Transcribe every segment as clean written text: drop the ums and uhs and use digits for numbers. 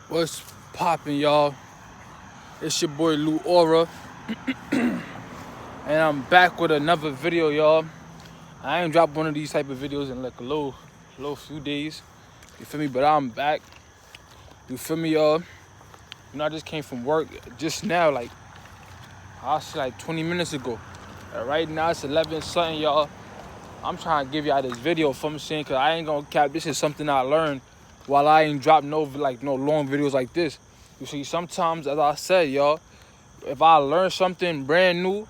What's poppin', y'all? It's your boy Lou Aura, and I'm back with another video, y'all. I ain't dropped one of these type of videos in like a little few days. You feel me? But I'm back. You feel me, y'all? You know, I just came from work just now, like I say like 20 minutes ago. And right now it's 11 something, y'all. I'm trying to give y'all this video from the scene, cause I ain't gonna cap. This is something I learned while I ain't dropped no long videos like this. You see, sometimes, as I said, y'all, if I learn something brand new,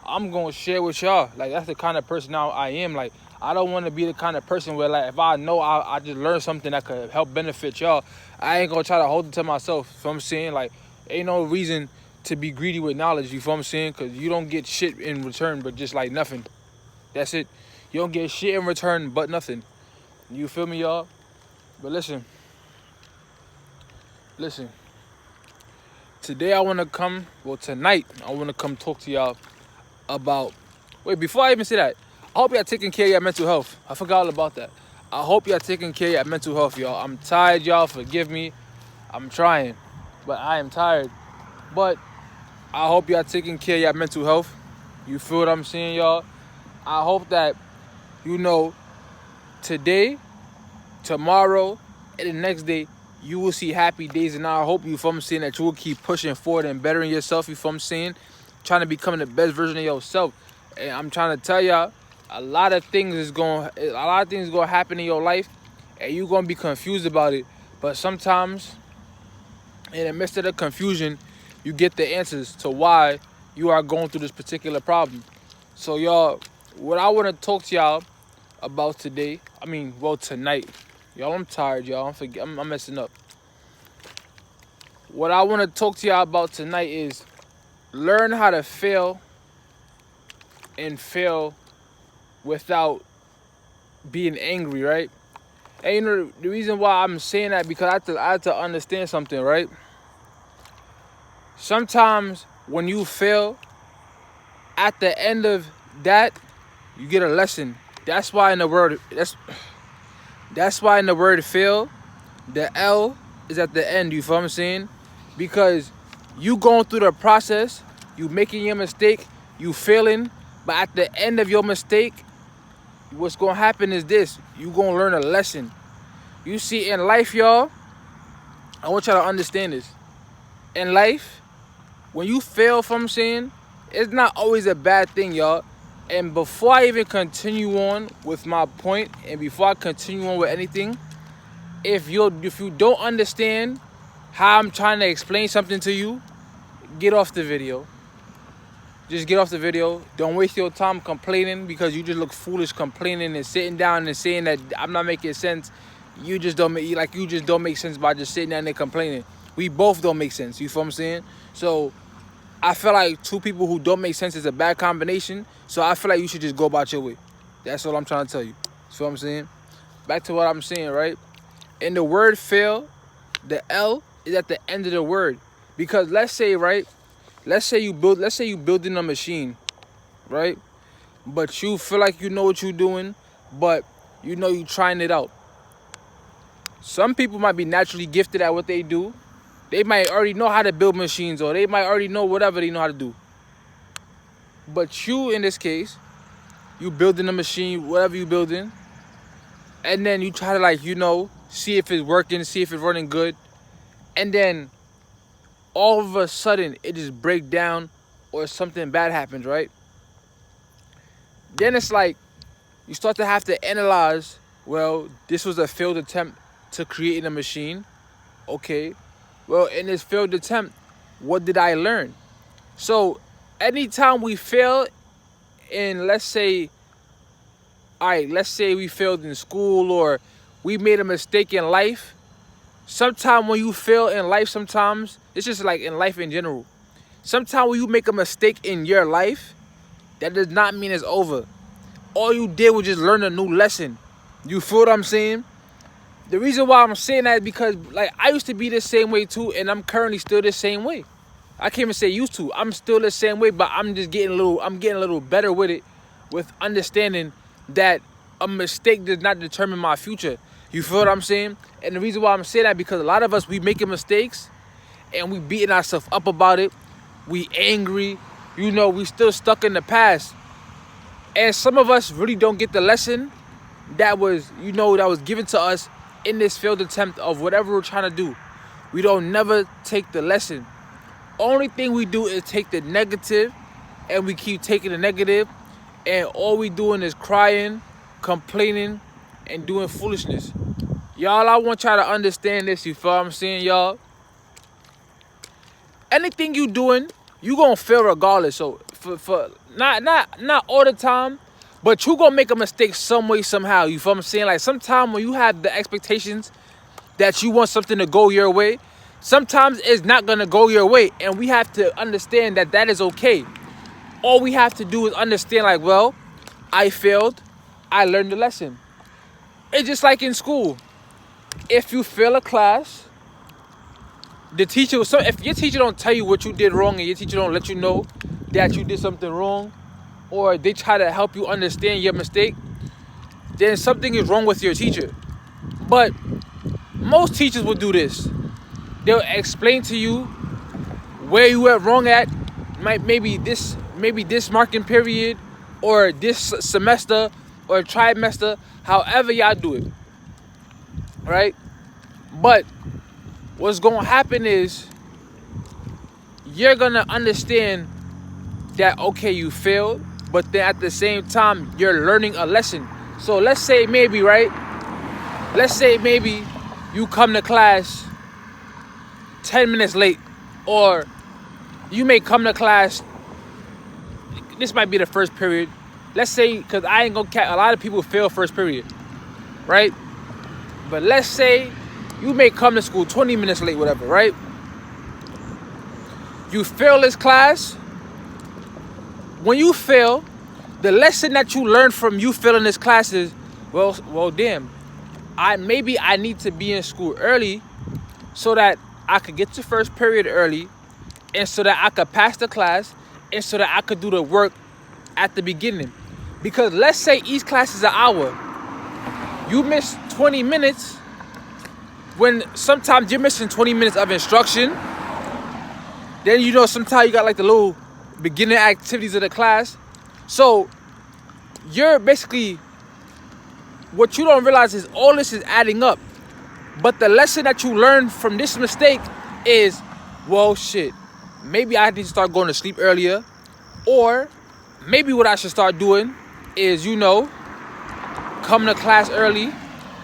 I'm gonna share with y'all. Like, that's the kind of person now I am. Like, I don't want to be the kind of person where, like, if I know I just learned something that could help benefit y'all, I ain't gonna try to hold it to myself. You feel what I'm saying? Like, ain't no reason to be greedy with knowledge. You feel what I'm saying? Cause you don't get shit in return, but just like nothing. That's it. You don't get shit in return, but nothing. You feel me, y'all? But listen. Today I want to come, tonight, I want to come talk to y'all about, before I even say that, I hope y'all taking care of your mental health. I forgot all about that. I hope y'all taking care of your mental health, y'all. I'm tired, y'all. Forgive me. I'm trying, but I am tired. But I hope y'all taking care of your mental health. You feel what I'm saying, y'all? I hope that, today, tomorrow, and the next day, you will see happy days. And I hope, you feel what I'm saying, that you will keep pushing forward and bettering yourself, you feel what I'm saying? Trying to become the best version of yourself. And I'm trying to tell y'all, a lot of things is going to happen in your life, and you're going to be confused about it. But sometimes, in the midst of the confusion, you get the answers to why you are going through this particular problem. So, y'all, what I want to talk to y'all about today, tonight. Y'all, I'm tired, y'all. I'm messing up. What I want to talk to y'all about tonight is learn how to fail and fail without being angry, right? And you know, the reason why I'm saying that, because I have to understand something, right? Sometimes when you fail, at the end of that, you get a lesson. That's why in the word fail, the L is at the end, you feel what I'm saying? Because you going through the process, you making your mistake, you failing, but at the end of your mistake, what's gonna happen is this: you gonna learn a lesson. You see, in life, y'all, I want y'all to understand this. In life, when you fail, from saying, it's not always a bad thing, y'all. And before I even continue on with my point, and before I continue on with anything, if you don't understand how I'm trying to explain something to you, get off the video. Just get off the video. Don't waste your time complaining, because you just look foolish complaining and sitting down and saying that I'm not making sense. You just don't make sense by just sitting down there complaining. We both don't make sense. You feel what I'm saying? So I feel like two people who don't make sense is a bad combination. So I feel like you should just go about your way. That's all I'm trying to tell you. You feel what I'm saying? Back to what I'm saying, right? In the word fail, the L is at the end of the word. Because let's say you building a machine, right? But you feel like you know what you're doing, but you know you trying it out. Some people might be naturally gifted at what they do. They might already know how to build machines, or they might already know whatever they know how to do. But you, in this case, you building a machine, whatever you building, and then you try to see if it's working, see if it's running good, and then all of a sudden it just break down or something bad happens, right? Then it's like you start to have to analyze, well, this was a failed attempt to create a machine. Okay, well, in this failed attempt, what did I learn? So anytime we fail in, let's say we failed in school, or we made a mistake in life. Sometimes when you fail in life, sometimes it's just like in life in general. Sometimes when you make a mistake in your life, that does not mean it's over. All you did was just learn a new lesson. You feel what I'm saying? The reason why I'm saying that is because, like, I used to be the same way too, and I'm currently still the same way. I can't even say used to. I'm still the same way, but I'm getting a little better with it, with understanding that a mistake does not determine my future. You feel what I'm saying? And the reason why I'm saying that, because a lot of us, we making mistakes and we beating ourselves up about it. We angry. You know, we still stuck in the past. And some of us really don't get the lesson that was, you know, that was given to us in this failed attempt of whatever we're trying to do. We don't never take the lesson. Only thing we do is take the negative, and we keep taking the negative, and all we doing is crying, complaining, and doing foolishness. Y'all, I want y'all to understand this, you feel what I'm saying, y'all? Anything you doing, you gonna fail regardless. So for not all the time, but you gonna make a mistake some way, somehow. You feel what I'm saying? Like, sometimes when you have the expectations that you want something to go your way, sometimes it's not gonna go your way, and we have to understand that that is okay. All we have to do is understand, like, well, I failed, I learned the lesson. It's just like in school. If you fail a class, the teacher, so if your teacher don't tell you what you did wrong, and your teacher don't let you know that you did something wrong, or they try to help you understand your mistake, then something is wrong with your teacher. But most teachers will do this. They'll explain to you where you went wrong at, maybe this marking period, or this semester, or trimester, however y'all do it, right? But what's going to happen is you're going to understand that, okay, you failed, but then at the same time, you're learning a lesson. So let's say maybe you come to class 10 minutes late, or you may come to class, this might be the first period. Let's say, because I ain't gonna a lot of people fail first period, right? But let's say you may come to school 20 minutes late, whatever, right? You fail this class. When you fail, the lesson that you learn from you failing this class is, well, damn, I need to be in school early so that I could get to first period early, and so that I could pass the class, and so that I could do the work at the beginning. Because let's say each class is an hour. You miss 20 minutes when sometimes you're missing 20 minutes of instruction. Then, you know, sometimes you got like the little beginning activities of the class. So you're basically, what you don't realize is all this is adding up. But the lesson that you learn from this mistake is, well, shit, maybe I need to start going to sleep earlier. Or maybe what I should start doing is, you know, come to class early.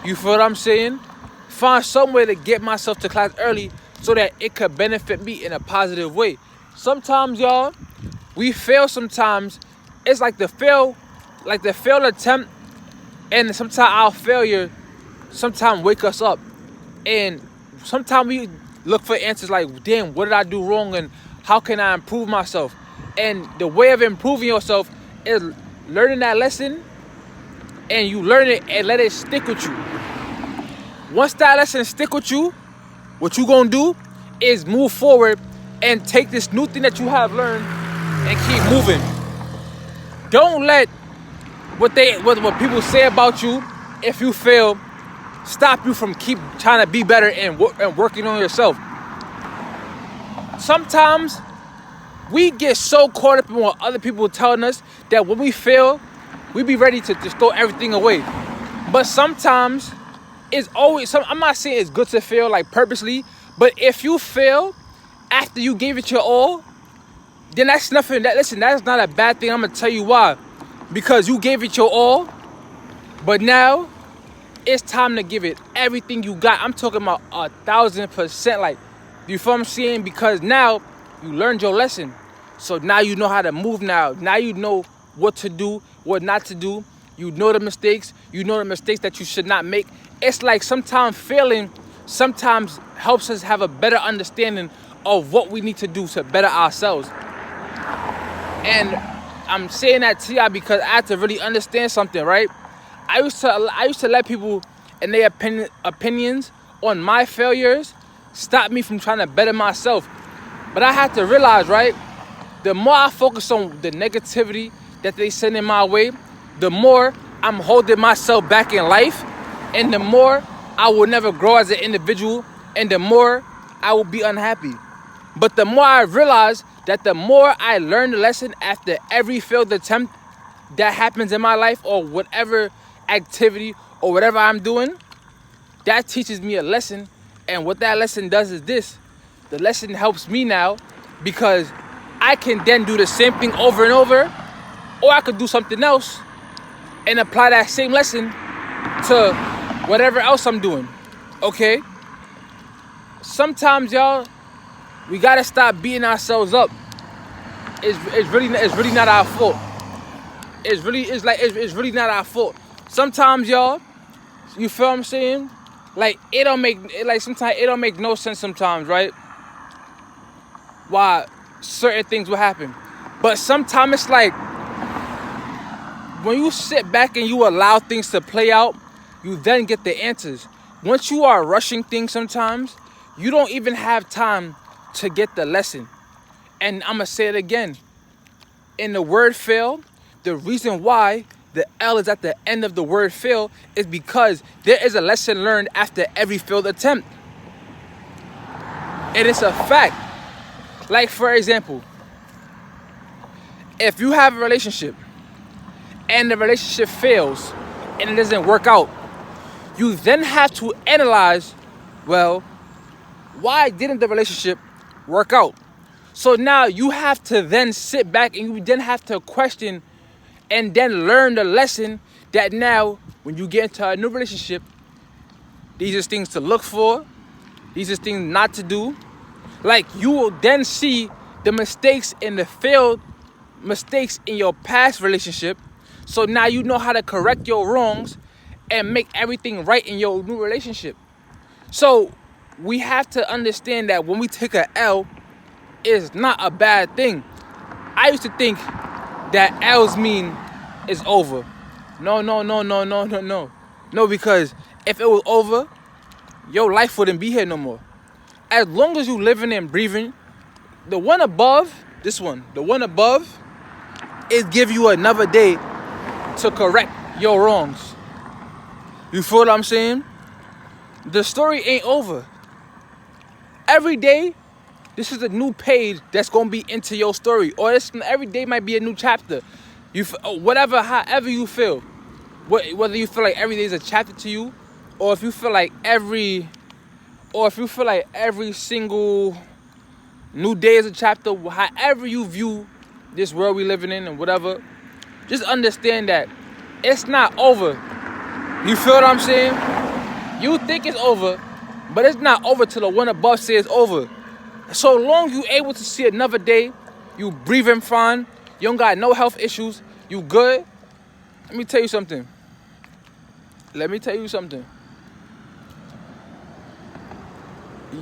You feel what I'm saying? Find some way to get myself to class early so that it could benefit me in a positive way. Sometimes, y'all, we fail sometimes. It's like the failed attempt, and sometimes our failure sometimes wake us up. And sometimes we look for answers like, damn, what did I do wrong, and how can I improve myself? And the way of improving yourself is learning that lesson, and you learn it and let it stick with you. Once that lesson stick with you, what you gonna do is move forward and take this new thing that you have learned and keep moving. Don't let what people say about you, if you fail, stop you from keep trying to be better and working on yourself. Sometimes we get so caught up in what other people are telling us that when we fail, we be ready to just throw everything away. But sometimes it's always, I'm not saying it's good to fail like purposely, but if you fail after you gave it your all, then that's nothing. That's not a bad thing. I'm gonna tell you why. Because you gave it your all, but now it's time to give it everything you got. I'm talking about 1,000%. Like, you feel what I'm saying? Because now you learned your lesson. So now you know how to move now. Now you know what to do, what not to do. You know the mistakes. You know the mistakes that you should not make. It's like sometimes failing sometimes helps us have a better understanding of what we need to do to better ourselves. And I'm saying that to y'all because I had to really understand something, right? I used to let people and their opinions on my failures stop me from trying to better myself. But I had to realize, right, the more I focus on the negativity that they send in my way, the more I'm holding myself back in life, and the more I will never grow as an individual, and the more I will be unhappy. But the more I realize that the more I learn the lesson after every failed attempt that happens in my life, or whatever activity or whatever I'm doing, that teaches me a lesson. And what that lesson does is this. The lesson helps me now because I can then do the same thing over and over, or I could do something else and apply that same lesson to whatever else I'm doing. Okay? Sometimes, y'all, we gotta stop beating ourselves up. It's really not our fault. It's really not our fault. Sometimes, y'all, you feel what I'm saying? Like, sometimes it don't make no sense sometimes, right? Why certain things will happen. But sometimes it's like, when you sit back and you allow things to play out, you then get the answers. Once you are rushing things sometimes, you don't even have time to get the lesson. And I'm going to say it again. In the word fail, the reason why the L is at the end of the word fail is because there is a lesson learned after every failed attempt. And it's a fact. Like, for example, if you have a relationship and the relationship fails and it doesn't work out, you then have to analyze, well, why didn't the relationship work out? So now you have to then sit back and you then have to question and then learn the lesson that now when you get into a new relationship, these are things to look for, these are things not to do. Like, you will then see the mistakes and the failed mistakes in your past relationship. So now you know how to correct your wrongs and make everything right in your new relationship. So we have to understand that when we take a L, it's not a bad thing. I used to think that L's mean it's over. No. No, because if it was over, your life wouldn't be here no more. As long as you living and breathing, the one above, the one above, is give you another day to correct your wrongs. You feel what I'm saying? The story ain't over. Every day, this is a new page that's gonna be into your story, or every day might be a new chapter. However you feel, whether you feel like every day is a chapter to you, or if you feel like every single new day is a chapter. However you view this world we living in and whatever, just understand that it's not over. You feel what I'm saying? You think it's over, but it's not over till the one above says over. So long you able to see another day, you breathing fine, you don't got no health issues, you good. Let me tell you something.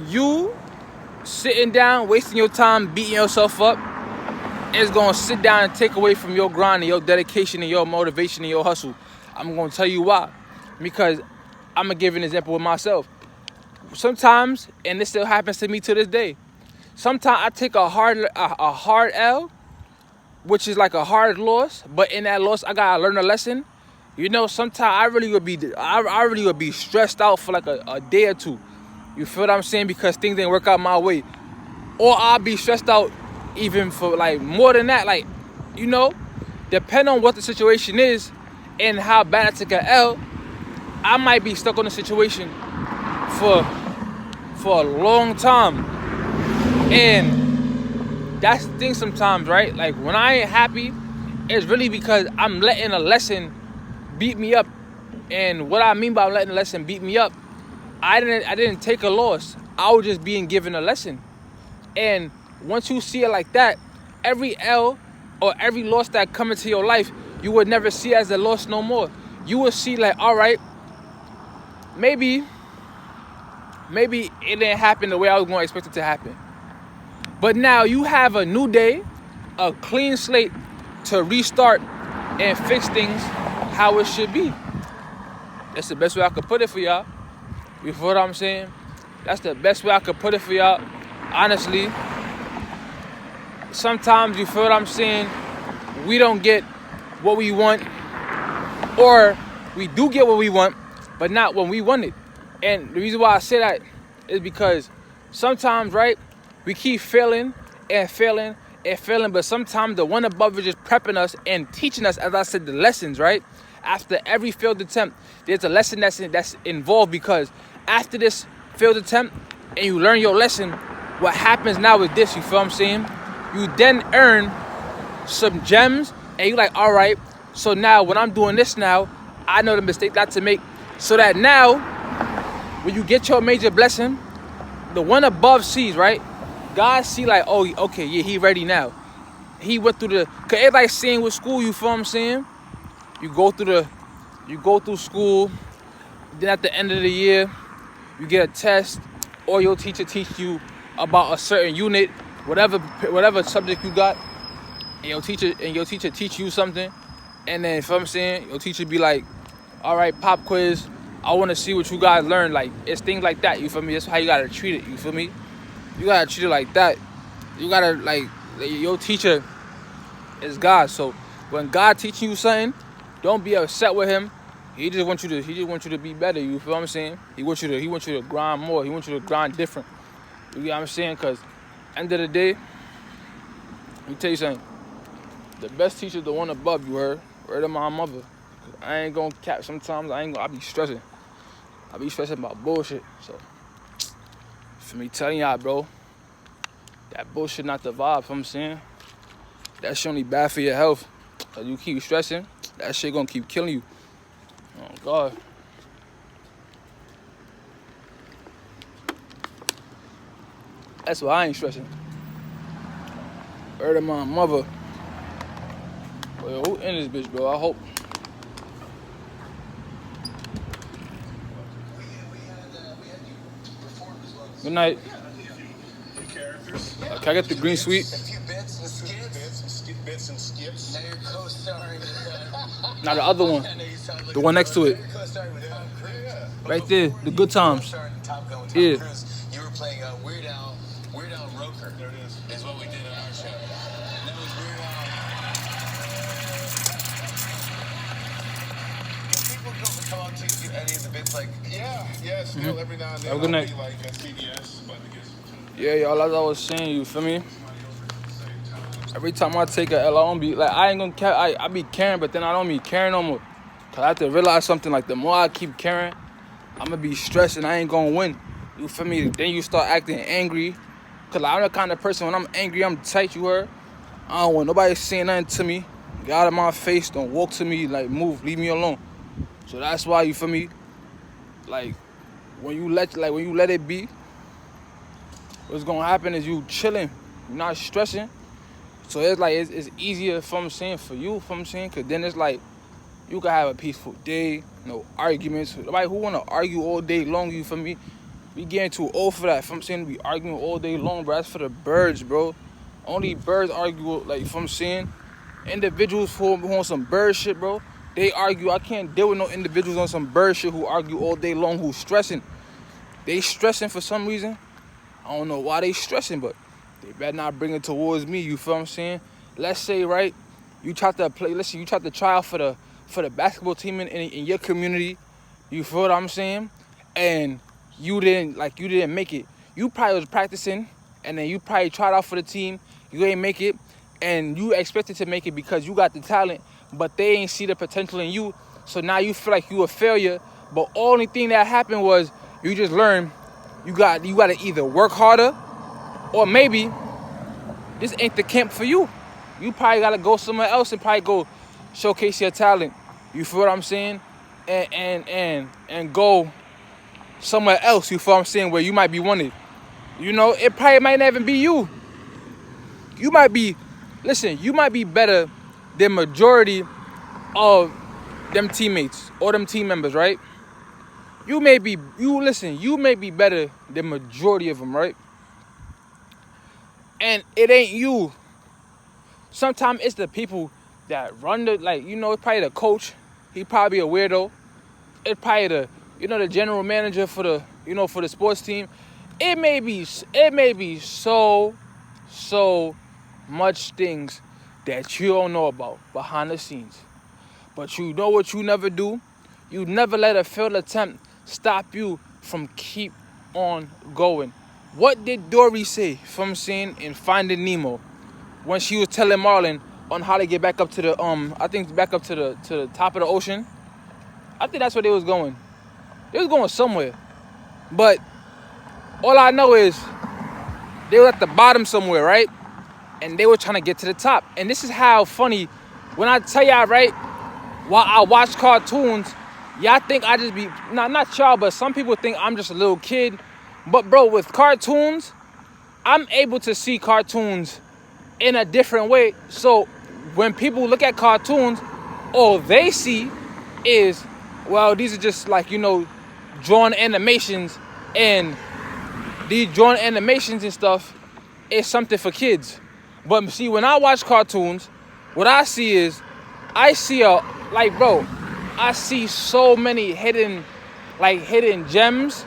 You sitting down, wasting your time, beating yourself up, is going to sit down and take away from your grind and your dedication and your motivation and your hustle. I'm going to tell you why. Because I'm going to give an example with myself. Sometimes, and this still happens to me to this day, sometimes I take a hard L, which is like a hard loss, but in that loss, I got to learn a lesson. You know, sometimes I really would be stressed out for like a day or two. You feel what I'm saying? Because things didn't work out my way. Or I'll be stressed out even for like more than that. Like, you know, depending on what the situation is and how bad I took an L, I might be stuck on a situation for a long time. And that's the thing sometimes, right? Like, when I ain't happy, it's really because I'm letting a lesson beat me up. And what I mean by letting a lesson beat me up, I didn't take a loss. I was just being given a lesson. And once you see it like that, every L or every loss that come into your life, you would never see as a loss no more. You would see like, all right, maybe it didn't happen the way I was going to expect it to happen. But now you have a new day, a clean slate to restart and fix things how it should be. That's the best way I could put it for y'all. You feel what I'm saying? That's the best way I could put it for y'all. Honestly, sometimes, you feel what I'm saying, we don't get what we want, or we do get what we want, but not when we want it. And the reason why I say that is because sometimes, right, we keep failing and failing and failing, but sometimes the one above is just prepping us and teaching us, as I said, the lessons, right? After every failed attempt, there's a lesson that's involved, because after this failed attempt and you learn your lesson, what happens now is this, you feel what I'm saying? You then earn some gems, and you're like, all right, so now when I'm doing this now, I know the mistake not to make, so that now when you get your major blessing, the one above sees, right? God see like, oh, okay, yeah, he ready now. He went through cause everybody's saying with school, you feel what I'm saying? You go through school, then at the end of the year, you get a test, or your teacher teach you about a certain unit, whatever subject you got, and your teacher teach you something, and then, you feel what I'm saying? Your teacher be like, all right, pop quiz, I want to see what you guys learn. Like, it's things like that, you feel me? That's how you gotta treat it, you feel me? You gotta treat it like that. You gotta, like, your teacher is God. So when God teaching you something, don't be upset with him. He just wants you to be better, you feel what I'm saying? He wants you to grind more. He wants you to grind different. You get what I'm saying? Cause end of the day, let me tell you something. The best teacher is the one above, you heard? Word of my mother. I ain't gonna cap. Sometimes I be stressing. I be stressing about bullshit. So, for me telling y'all, bro, that bullshit not the vibe, you know what I'm saying? That shit only bad for your health. Cause you keep stressing, that shit gonna keep killing you. Oh, God. That's why I ain't stressing. Word of my mother. Well, who in this bitch, bro? I hope. Good night. Can I get the green sweet? Now the other one. The one next to it. Right there. The good times. Yeah. You were playing Weird Al Roker. There it is what we did on our show. That was Weird Al. People come up to you, any of the bits, like, yeah, still every now and then. Have a good night. Like CBS, yeah, y'all, as I was saying, you feel me? Every time I take a L, I don't be, like, I ain't gonna care, I be caring, but then I don't be caring no more. Cause I have to realize something, like, the more I keep caring, I'm gonna be stressed and I ain't gonna win. You feel me? Then you start acting angry. Cause like, I'm the kind of person, when I'm angry, I'm tight, you heard? I don't want nobody saying nothing to me. Get out of my face, don't walk to me, like, move, leave me alone. So that's why, you feel me? Like, when you let it be, what's gonna happen is you chilling, you're not stressing. So it's like, it's easier, if I'm saying, for you, if I'm saying, cause then it's like, you can have a peaceful day, no arguments. Nobody who wanna argue all day long, you feel me? We getting too old for that, if I'm saying, we arguing all day long, bro. That's for the birds, bro. Only birds argue, like, if I'm saying, individuals who on some bird shit, bro, they argue. I can't deal with no individuals on some bird shit who argue all day long, who stressing. They stressing for some reason. I don't know why they stressing, but they better not bring it towards me, you feel what I'm saying? Let's say, right, you try to play, listen, you try to try out for the basketball team in your community, you feel what I'm saying? And you didn't make it. You probably was practicing, and then you probably tried out for the team, you ain't make it, and you expected to make it because you got the talent, but they ain't see the potential in you, so now you feel like you a failure, but only thing that happened was you just learned you got to either work harder, or maybe this ain't the camp for you. You probably got to go somewhere else and probably go showcase your talent. You feel what I'm saying? And go somewhere else, you feel what I'm saying, where you might be wanted. You know, it probably might not even be you. You might be better than majority of them teammates or them team members, right? You may be better than majority of them, right? And it ain't you. Sometimes it's the people that run the, like, you know, it's probably the coach. He probably a weirdo. It's probably the general manager for the sports team. It may be so much things that you don't know about behind the scenes. But you know what you never do? You never let a failed attempt stop you from keep on going. What did Dory say from saying in Finding Nemo when she was telling Marlin on how to get back up to the I think back up to the top of the ocean? I think that's where they was going. They was going somewhere. But all I know is they were at the bottom somewhere, right? And they were trying to get to the top. And this is how funny, when I tell y'all, right, while I watch cartoons, y'all think I just be, not y'all, but some people think I'm just a little kid. But bro, with cartoons, I'm able to see cartoons in a different way. So when people look at cartoons, all they see is, well, these are just like, drawn animations, and these drawn animations and stuff is something for kids. But see, when I watch cartoons, what I see is, I see I see so many hidden gems,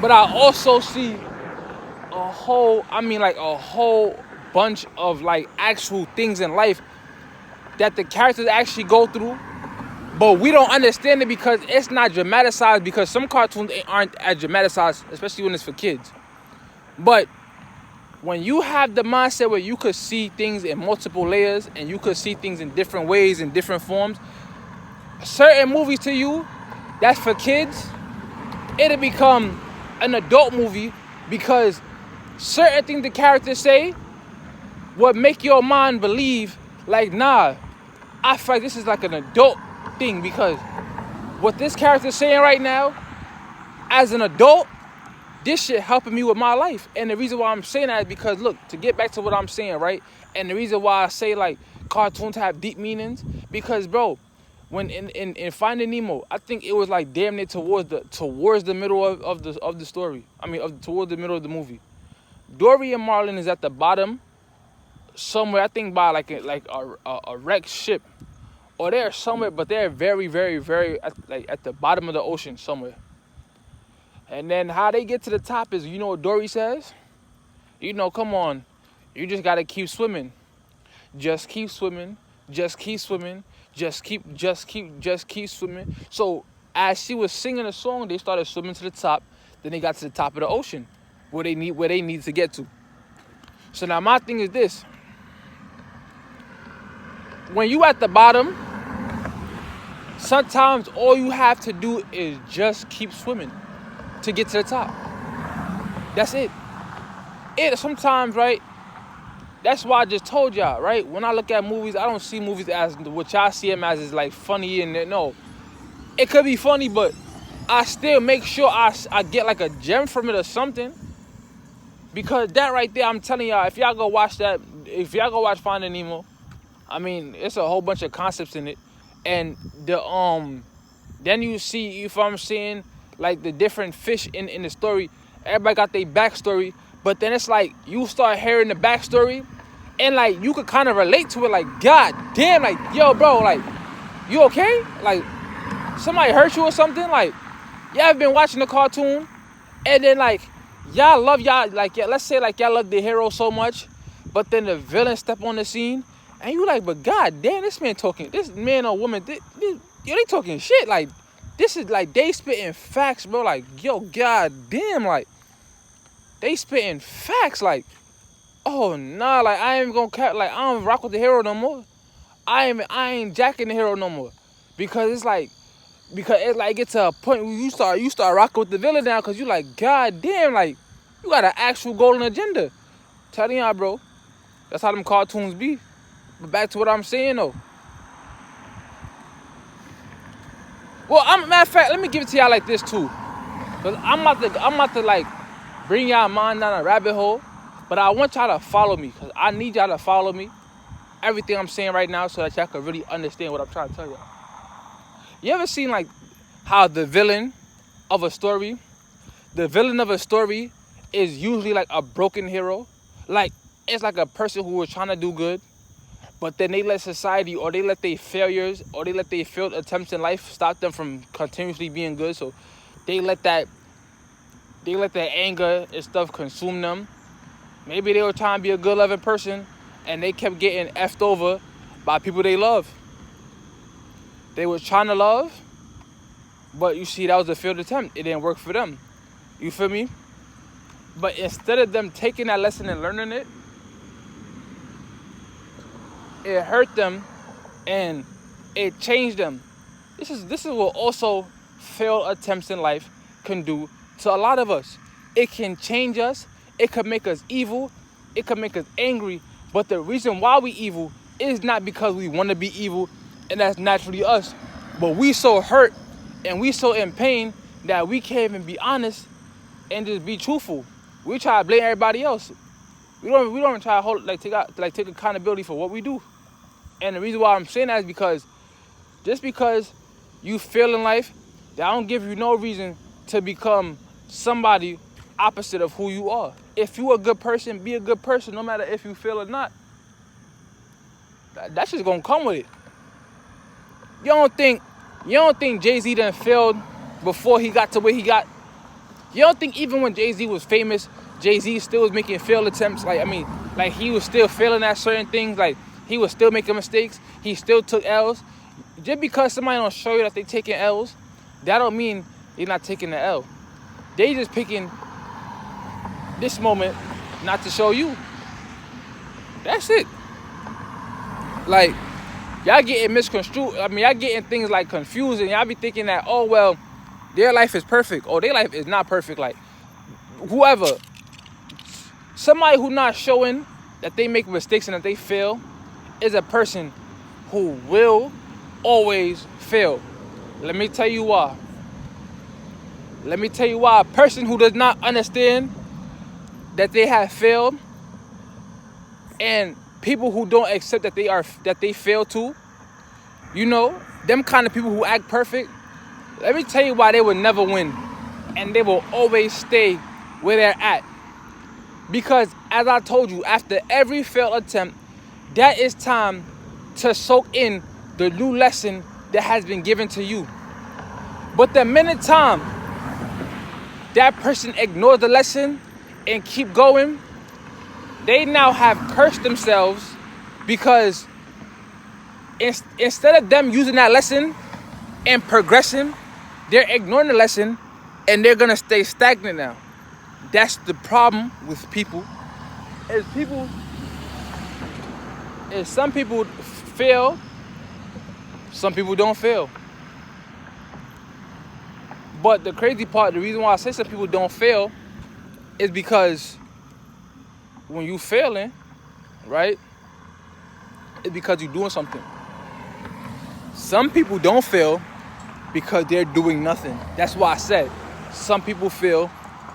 but I also see a whole bunch of actual things in life that the characters actually go through, but we don't understand it because it's not dramatized, because some cartoons aren't as dramatized, especially when it's for kids. But when you have the mindset where you could see things in multiple layers and you could see things in different ways, in different forms, certain movies to you that's for kids, it'll become an adult movie, because certain things the characters say would make your mind believe nah, I feel like this is like an adult thing, because what this character is saying right now, as an adult, this shit helping me with my life. And the reason why I'm saying that is because, look, to get back to what I'm saying, right? And the reason why I say cartoons have deep meanings, because bro, when in Finding Nemo, I think it was damn near towards the middle of the story. Towards the middle of the movie. Dory and Marlin is at the bottom somewhere, I think by a wrecked ship, or they're somewhere, but they're very, very, very at the bottom of the ocean somewhere. And then how they get to the top is, you know what Dory says? Come on, you just gotta keep swimming. Just keep swimming. Just keep swimming. Just keep swimming. So as she was singing a song, they started swimming to the top. Then they got to the top of the ocean, where they need to get to. So now my thing is this: when you at the bottom, sometimes all you have to do is just keep swimming to get to the top. That's it. Sometimes, right? That's why I just told y'all, right? When I look at movies, I don't see movies as what y'all see them as is funny, and no. It could be funny, but I still make sure I get a gem from it or something. Because that right there, I'm telling y'all, if y'all go watch Finding Nemo, it's a whole bunch of concepts in it. And then you see, if I'm saying, the different fish in the story, everybody got their backstory, but then it's you start hearing the backstory, and you could kind of relate to it, god damn, yo bro, you okay? Somebody hurt you or something? Y'all have been watching the cartoon, and then y'all love let's say y'all love the hero so much, but then the villain step on the scene, and you but god damn, this man or woman, they talking shit, this is they spitting facts, bro, yo, god damn, they spitting facts, oh nah, I ain't gonna cap, I don't rock with the hero no more. I ain't jacking the hero no more, because it's it gets to a point where you start rocking with the villain now, because you god damn, you got an actual golden agenda. Telling y'all, bro, that's how them cartoons be. But back to what I'm saying though. Well, matter of fact, let me give it to y'all like this too, because I'm about to bring y'all mind down a rabbit hole, but I want y'all to follow me, because I need y'all to follow me, everything I'm saying right now, so that y'all can really understand what I'm trying to tell y'all. You ever seen how the villain of a story is usually a broken hero? It's a person who was trying to do good, but then they let society, or they let their failures, or they let their failed attempts in life stop them from continuously being good. So they let that anger and stuff consume them. Maybe they were trying to be a good loving person, and they kept getting effed over by people they love. They were trying to love, But you see, that was a failed attempt. It didn't work for them. You feel me? But instead of them taking that lesson and learning it, it hurt them and it changed them. This is what also failed attempts in life can do to a lot of us. It can change us. It could make us evil. It could make us angry. But the reason why we evil is not because we want to be evil, and that's naturally us. But we so hurt and we so in pain that we can't even be honest and just be truthful. We try to blame everybody else. We don't even try to take accountability for what we do. And the reason why I'm saying that is because just because you fail in life, that don't give you no reason to become somebody opposite of who you are. If you a good person, be a good person, no matter if you fail or not. That's just gonna come with it. You don't think Jay-Z done failed before he got to where he got? You don't think even when Jay-Z was famous, Jay-Z still was making failed attempts? Like he was still failing at certain things. Like he was still making mistakes. He still took L's. Just because somebody don't show you that they taking L's, that don't mean they're not taking the L. They just picking this moment not to show you. That's it. Like, y'all getting misconstrued. Y'all getting things like confused, and y'all be thinking that, oh, well, their life is perfect. Oh, their life is not perfect. Like, whoever. Somebody who not showing that they make mistakes and that they fail is a person who will always fail. Let me tell you why. A person who does not understand that they have failed, and people who don't accept that they fail too, them kind of people who act perfect, let me tell you why they will never win, and they will always stay where they're at. Because as I told you, after every failed attempt, that is time to soak in the new lesson that has been given to you. But the minute time that person ignores the lesson and keep going, they now have cursed themselves, because instead of them using that lesson and progressing, they're ignoring the lesson and they're gonna stay stagnant now. That's the problem with people. Is some people fail, some people don't fail. But the crazy part, the reason why I say some people don't fail, is because when you failing, right, it's because you're doing something. Some people don't fail because they're doing nothing. That's why I said some people fail,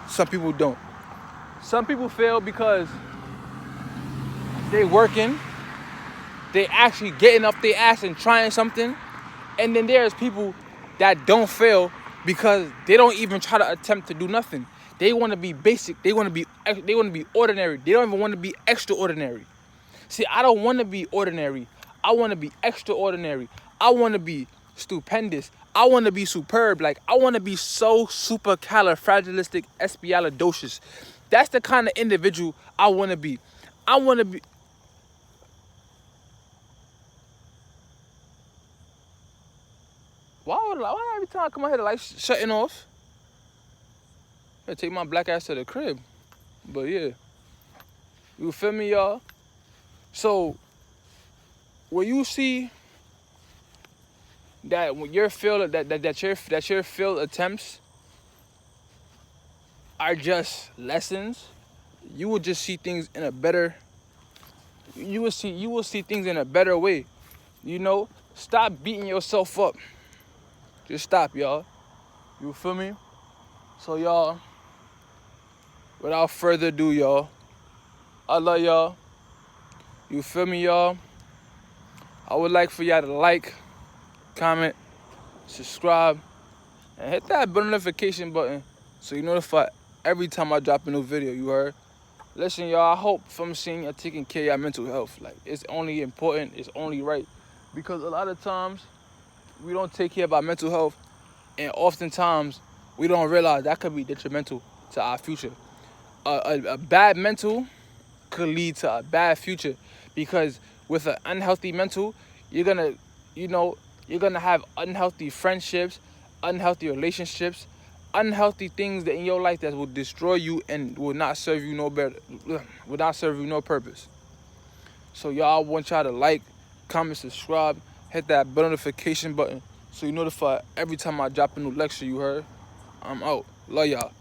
some people don't. Some people fail because they working, they actually getting up their ass and trying something. And then there's people that don't fail because they don't even try to attempt to do nothing. They want to be basic. They want to be ordinary. They don't even want to be extraordinary. See, I don't want to be ordinary. I want to be extraordinary. I want to be stupendous. I want to be superb. Like, I want to be so supercalifragilisticexpialidocious. That's the kind of individual I want to be. I want to be. Why every time I come out here the lights shutting off? I take my black ass to the crib. But yeah, you feel me, y'all? So when you see that when your failed that your failed attempts are just lessons, you will just see things in a better. You will see things in a better way. Stop beating yourself up. Just stop, y'all. You feel me? So y'all, without further ado, y'all, I love y'all. You feel me, y'all? I would like for y'all to like, comment, subscribe, and hit that bell notification button so you're notified every time I drop a new video, you heard? Listen, y'all, I hope from seeing y'all taking care of your mental health. Like, it's only important, it's only right. Because a lot of times, we don't take care of our mental health, and oftentimes, we don't realize that could be detrimental to our future. A bad mental could lead to a bad future, because with an unhealthy mental, you're gonna have unhealthy friendships, unhealthy relationships, unhealthy things that in your life that will destroy you and will not serve you no better, will not serve you no purpose. So y'all, want y'all to like, comment, subscribe, hit that bell notification button so you notify every time I drop a new lecture. You heard? I'm out. Love y'all.